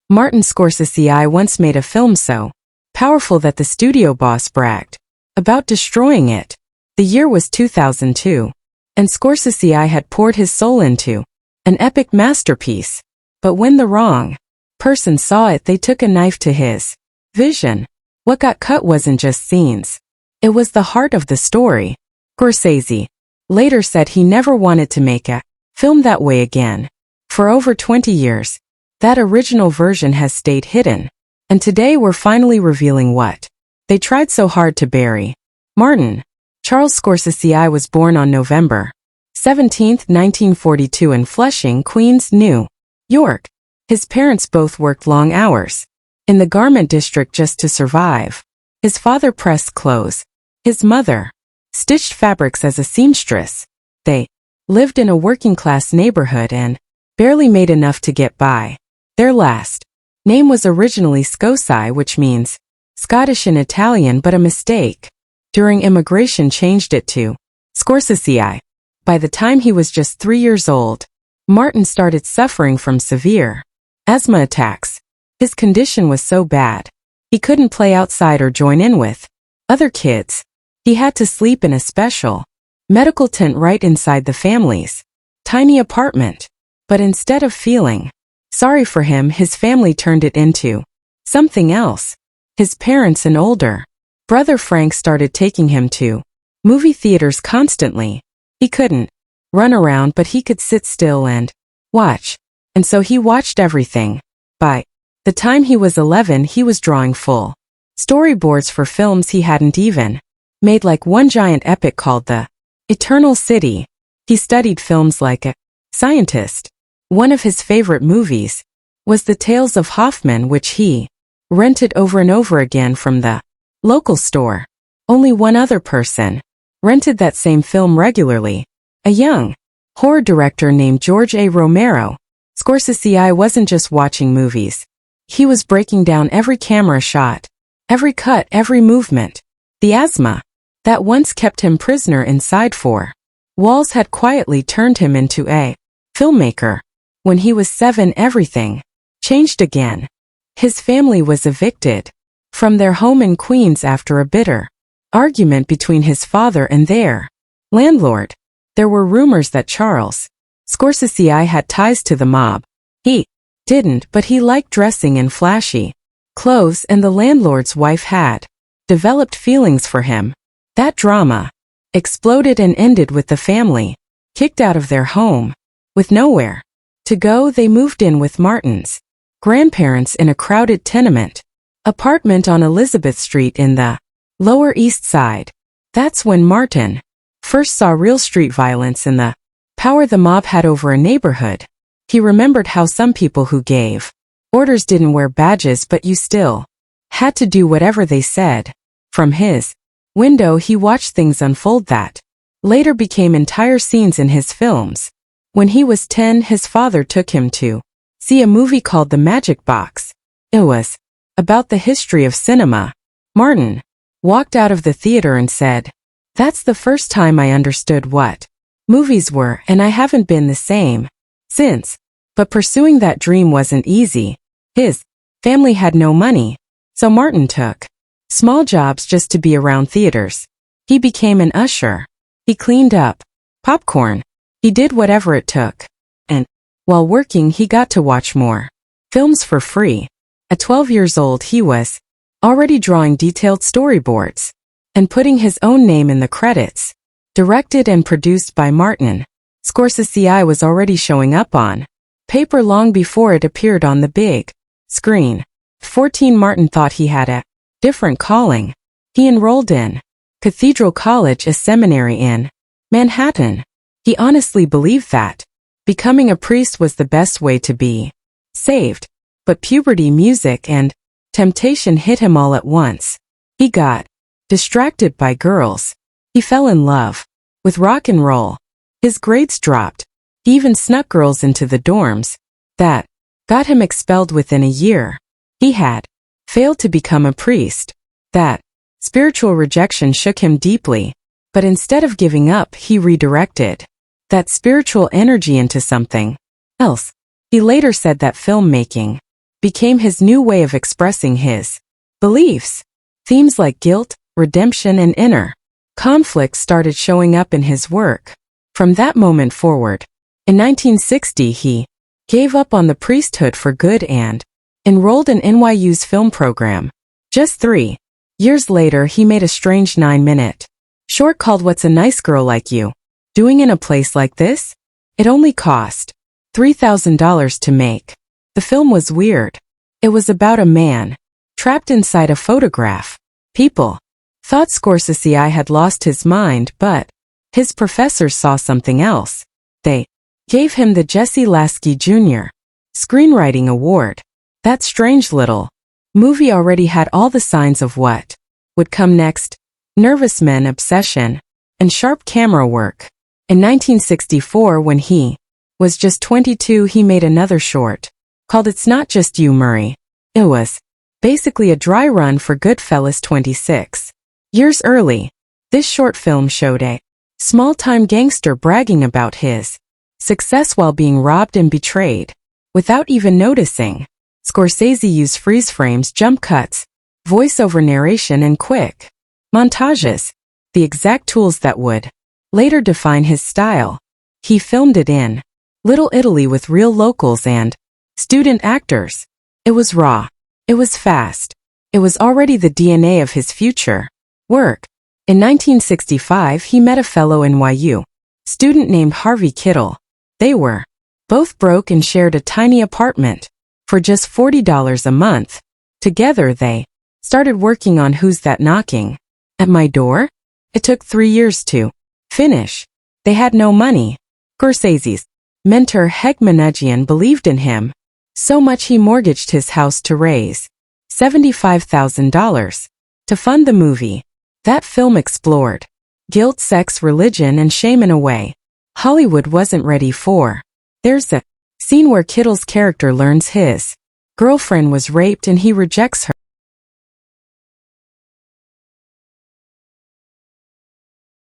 Martin Scorsese once made a film so powerful that the studio boss bragged about destroying it. The year was 2002, and Scorsese had poured his soul into an epic masterpiece. But when the wrong person saw it, they took a knife to his vision. What got cut wasn't just scenes. It was the heart of the story. Scorsese later said he never wanted to make a film that way again. For over 20 years, that original version has stayed hidden. And today we're finally revealing what they tried so hard to bury. Martin Charles Scorsese was born on November 17, 1942 in Flushing, Queens, New York. His parents both worked long hours in the garment district just to survive. His father pressed clothes. His mother stitched fabrics as a seamstress. They lived in a working-class neighborhood and barely made enough to get by. Their last name was originally Scorsese, which means Scottish in Italian, but a mistake during immigration changed it to Scorsese. By the time he was just 3 years old, Martin started suffering from severe asthma attacks. His condition was so bad, he couldn't play outside or join in with other kids. He had to sleep in a special medical tent right inside the family's tiny apartment. But instead of feeling sorry for him, his family turned it into something else. His parents and older brother Frank started taking him to movie theaters constantly. He couldn't run around, but he could sit still and watch. And so he watched everything. By the time he was 11, he was drawing full storyboards for films he hadn't even made, like one giant epic called The Eternal City. He studied films like a scientist. One of his favorite movies was The Tales of Hoffman, which he rented over and over again from the local store. Only one other person rented that same film regularly, a young horror director named George A. Romero. Scorsese wasn't just watching movies. He was breaking down every camera shot, every cut, every movement. The asthma that once kept him prisoner inside four walls had quietly turned him into a filmmaker. When he was 7, everything changed again. His family was evicted from their home in Queens after a bitter argument between his father and their landlord. There were rumors that Charles Scorsese had ties to the mob. He didn't, but he liked dressing in flashy clothes, and the landlord's wife had developed feelings for him. That drama exploded and ended with the family kicked out of their home. With nowhere to go, they moved in with Martin's grandparents in a crowded tenement apartment on Elizabeth Street in the Lower East Side. That's when Martin first saw real street violence and the power the mob had over a neighborhood. He remembered how some people who gave orders didn't wear badges, but you still had to do whatever they said. From his window, he watched things unfold that later became entire scenes in his films. When he was 10, his father took him to see a movie called The Magic Box. It was about the history of cinema. Martin walked out of the theater and said, "That's the first time I understood what movies were, and I haven't been the same since." But pursuing that dream wasn't easy. His family had no money, so Martin took small jobs just to be around theaters. He became an usher. He cleaned up popcorn. He did whatever it took. And while working, he got to watch more films for free. At 12 years old, he was already drawing detailed storyboards and putting his own name in the credits. Directed and produced by Martin, Scorsese was already showing up on paper long before it appeared on the big screen. 14, Martin thought he had a different calling. He enrolled in Cathedral College, a seminary in Manhattan. He honestly believed that becoming a priest was the best way to be saved. But puberty, music, and temptation hit him all at once. He got distracted by girls. He fell in love with rock and roll. His grades dropped. He even snuck girls into the dorms. That got him expelled within a year. He had failed to become a priest. That spiritual rejection shook him deeply. But instead of giving up, he redirected that spiritual energy into something else. He later said that filmmaking became his new way of expressing his beliefs. Themes like guilt, redemption, and inner conflict started showing up in his work. From that moment forward, in 1960 he gave up on the priesthood for good and enrolled in NYU's film program. Just 3 years later he made a strange 9-minute short called What's a Nice Girl Like You Doing in a Place Like This? It only cost $3,000 to make. The film was weird. It was about a man trapped inside a photograph. People thought Scorsese had lost his mind, but his professors saw something else. They gave him the Jesse Lasky Jr. Screenwriting Award. That strange little movie already had all the signs of what would come next: nervous men, obsession, and sharp camera work. In 1964, when he was just 22, he made another short called It's Not Just You, Murray. It was basically a dry run for Goodfellas 26 years early. This short film showed a small-time gangster bragging about his success while being robbed and betrayed. Without even noticing, Scorsese used freeze frames, jump cuts, voiceover narration, and quick montages, the exact tools that would later define his style. He filmed it in Little Italy with real locals and student actors. It was raw. It was fast. It was already the DNA of his future work. In 1965, he met a fellow NYU student named Harvey Kittle. They were both broke and shared a tiny apartment for just $40 a month. Together they started working on Who's That Knocking at My Door? It took 3 years to finish. They had no money. Scorsese's mentor Heg Manoogian believed in him so much he mortgaged his house to raise $75,000 to fund the movie. That film explored guilt, sex, religion, and shame in a way Hollywood wasn't ready for. There's a scene where Kittle's character learns his girlfriend was raped and he rejects her.